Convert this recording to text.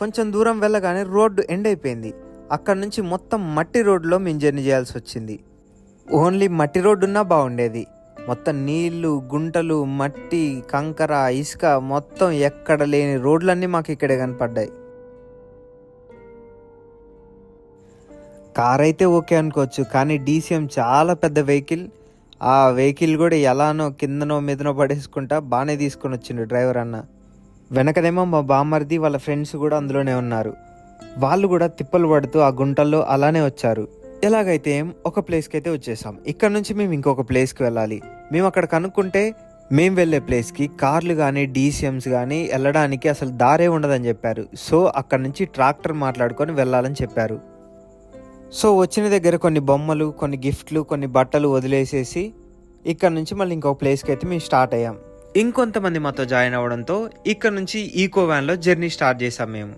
కొంచెం దూరం వెళ్ళగానే రోడ్డు ఎండ్ అయిపోయింది. అక్కడ నుంచి మొత్తం మట్టి రోడ్లో మేము జర్నీ చేయాల్సి వచ్చింది. ఓన్లీ మట్టి రోడ్డు ఉన్నా బాగుండేది. మొత్తం నీళ్లు, గుంటలు, మట్టి, కంకర, ఇసుక, మొత్తం ఎక్కడ లేని రోడ్లన్నీ మాకు ఇక్కడే కనపడ్డాయి. కార్ అయితే ఓకే అనుకోవచ్చు, కానీ డీసీఎం చాలా పెద్ద వెహికల్. ఆ వెహికల్ కూడా ఎలానో కిందనో మీదనో పడేసుకుంటా బాగానే తీసుకొని వచ్చిండు డ్రైవర్ అన్న. వెనకనేమో మా బామ్మర్ది వాళ్ళ ఫ్రెండ్స్ కూడా అందులోనే ఉన్నారు. వాళ్ళు కూడా తిప్పలు పడుతూ ఆ గుంటల్లో అలానే వచ్చారు. ఎలాగైతే ఒక ప్లేస్కి అయితే వచ్చేసాం. ఇక్కడ నుంచి మేము ఇంకొక ప్లేస్కి వెళ్ళాలి. మేము అక్కడ కనుక్కుంటే మేము వెళ్ళే ప్లేస్కి కార్లు కానీ డీసీఎంస్ కానీ వెళ్ళడానికి అసలు దారే ఉండదని చెప్పారు. సో అక్కడ నుంచి ట్రాక్టర్ మాట్లాడుకొని వెళ్ళాలని చెప్పారు. సో వచ్చిన దగ్గర కొన్ని బొమ్మలు, కొన్ని గిఫ్ట్లు, కొన్ని బట్టలు వదిలేసేసి ఇక్కడ నుంచి మళ్ళీ ఇంకొక ప్లేస్కి అయితే మేము స్టార్ట్ అయ్యాం. ఇంకొంతమంది మాతో జాయిన్ అవ్వడంతో ఇక్కడ నుంచి ఈకో వ్యాన్లో జర్నీ స్టార్ట్ చేసాం మేము.